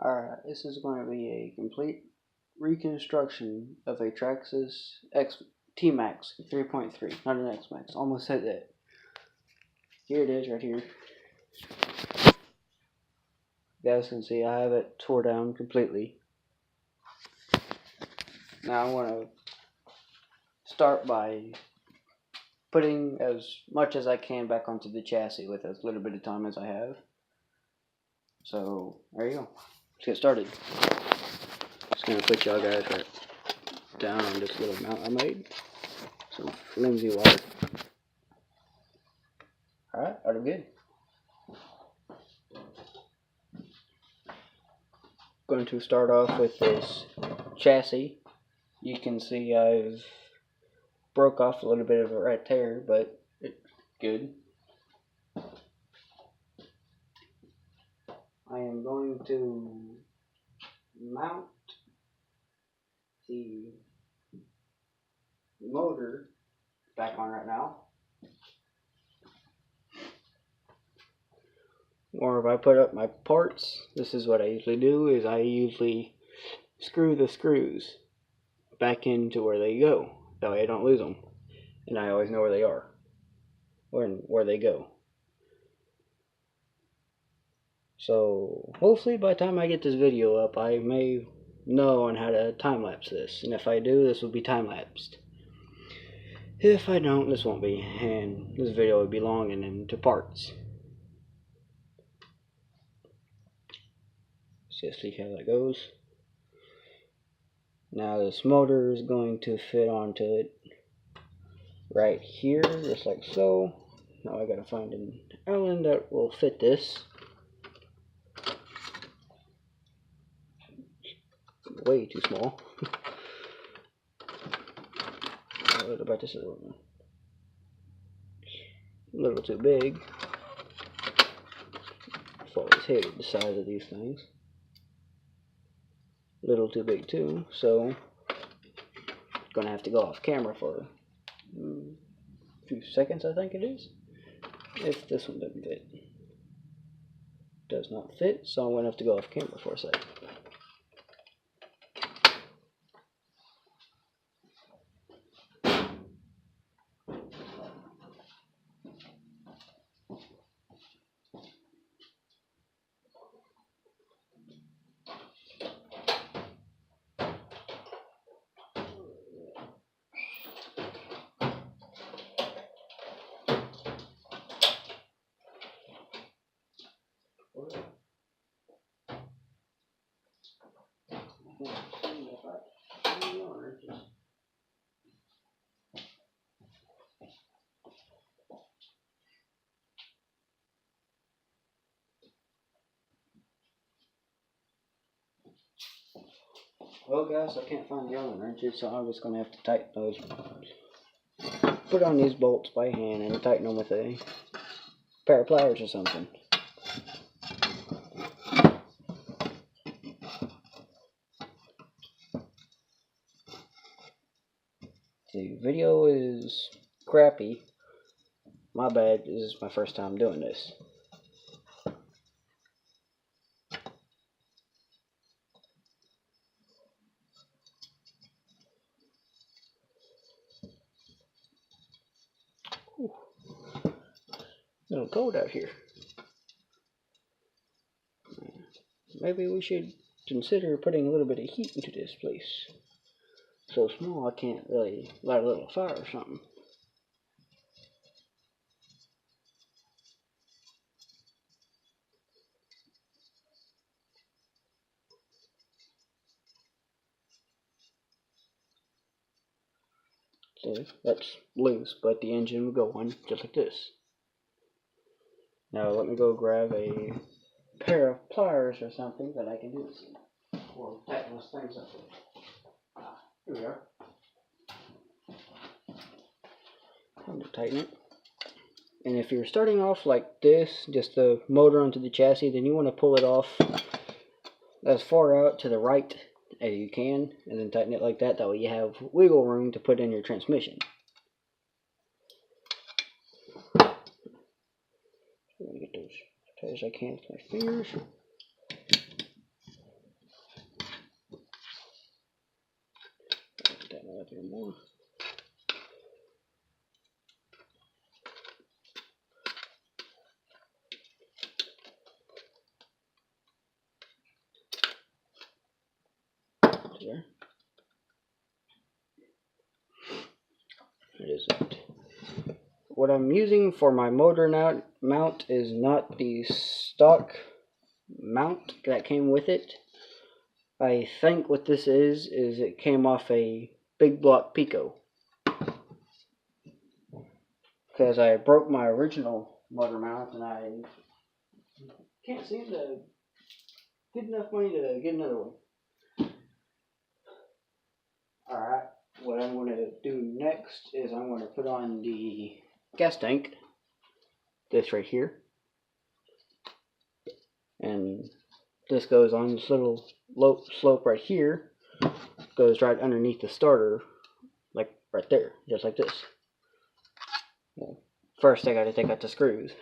Alright, this is going to be a complete reconstruction of a Traxxas T-Maxx 3.3, not an X-Max. Almost said that. Here it is, right here. You guys can see I have it tore down completely. Now I want to start by putting as much as I can back onto the chassis with as little bit of time as I have. So, there you go. Let's get started. Just gonna put y'all guys right down on this little mount I made. Some flimsy wire. Alright, are they good? Going to start off with this chassis. You can see I've broke off a little bit of it right there, but it's good. I am going to mount the motor back on right now. Or if I put up my parts, this is what I usually do, is I usually screw the screws back into where they go. That way I don't lose them. And I always know where they are. Or where they go. So, hopefully by the time I get this video up, I may know on how to time-lapse this. And if I do, this will be time-lapsed. If I don't, this won't be. And this video will be long and into parts. Let's just see how that goes. Now this motor is going to fit onto it right here, just like so. Now I gotta find an Allen that will fit this. Way too small. What about this other one? A little too big. I've always hated the size of these things. A little too big too, so gonna have to go off camera for a few seconds, I think it is. If this one doesn't fit. Does not fit, so I'm gonna have to go off camera for a second. Well guys, I can't find the Allen wrenches, so I'm just going to have to tighten those. Put on these bolts by hand and tighten them with a pair of pliers or something. The video is crappy. My bad, this is my first time doing this. Ooh. A little cold out here. Maybe we should consider putting a little bit of heat into this place. So small I can't really light a little fire or something. See, that's loose, but the engine will go on just like this. Now let me go grab a pair of pliers or something that I can do this in. Or tighten those things up with. Here we are. Time to tighten it. And if you're starting off like this, just the motor onto the chassis, then you want to pull it off as far out to the right as you can, and then tighten it like that. That way you have wiggle room to put in your transmission. I'm going to get those as tight as I can with my fingers. more. There. It isn't. What I'm using for my motor mount is not the stock mount that came with it. I think what this is it came off a big block Pico. Because I broke my original motor mount and I can't seem to get enough money to get another one. Alright, what I'm going to do next is I'm going to put on the gas tank, this right here, and this goes on this little slope right here, goes right underneath the starter, like right there, just like this. Well, first I got to take out the screws.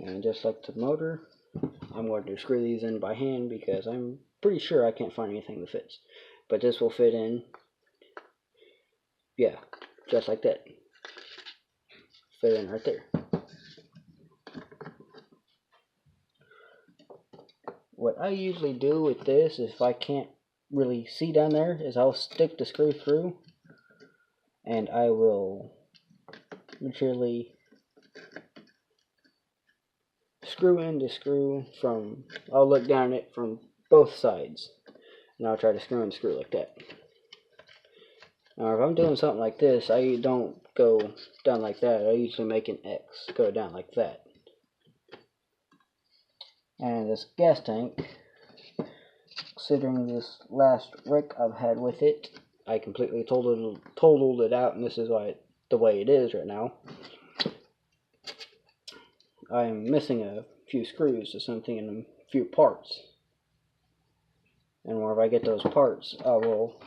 And just like the motor, I'm going to screw these in by hand because I'm pretty sure I can't find anything that fits. But this will fit in, yeah, just like that. Fit in right there. What I usually do with this, if I can't really see down there, is I'll stick the screw through and I will literally screw in the screw from, I'll look down it from both sides and I'll try to screw in the screw like that. Now if I'm doing something like this, I don't go down like that. I usually make an X, go down like that. And this gas tank, considering this last wreck I've had with it, I completely totaled it out, and this is why the way it is right now. I'm missing a few screws to something and a few parts. And whenever I get those parts, I will,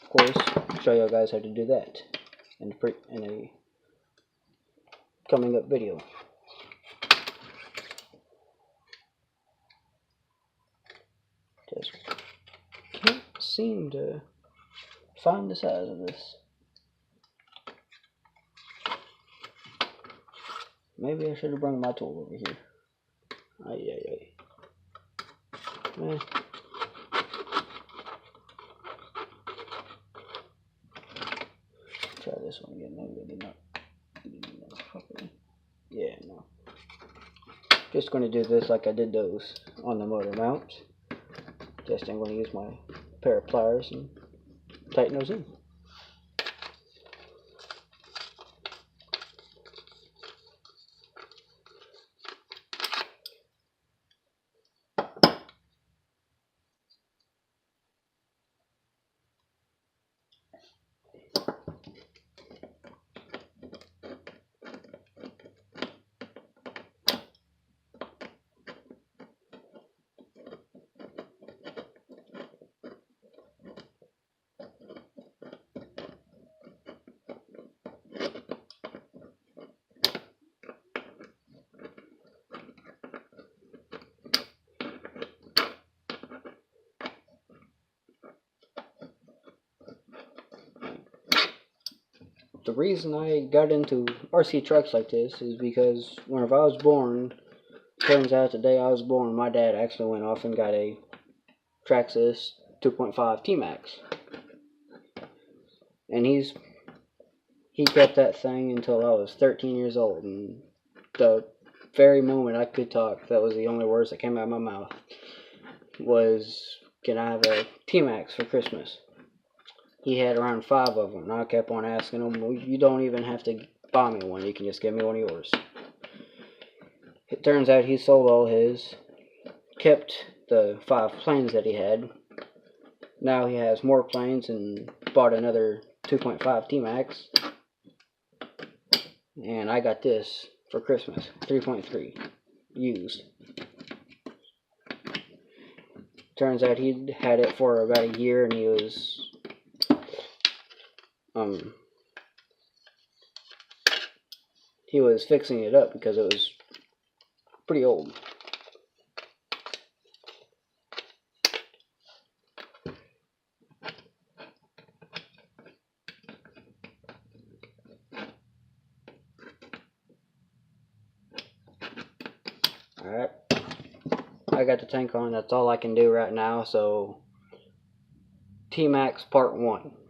of course, show you guys how to do that in a coming up video. Just can't seem to find the size of this. Maybe I should have brought my tool over here. Try this one again. Maybe I did not properly. Yeah, no. Just going to do this like I did those on the motor mount. Just I'm going to use my pair of pliers and tighten those in. The reason I got into RC trucks like this is because whenever I was born, turns out the day I was born, my dad actually went off and got a Traxxas 2.5 T-Maxx. And he kept that thing until I was 13 years old. And the very moment I could talk, that was the only words that came out of my mouth, was, "Can I have a T-Maxx for Christmas?" He had around 5 of them, and I kept on asking him, "Well, you don't even have to buy me one, you can just give me one of yours." It turns out he sold all his, kept the 5 planes that he had. Now he has more planes and bought another 2.5 T-Maxx. And I got this for Christmas, 3.3, used. Turns out he'd had it for about a year and he was he was fixing it up because it was pretty old. Alright, I got the tank on. That's all I can do right now. So T-Maxx part 1.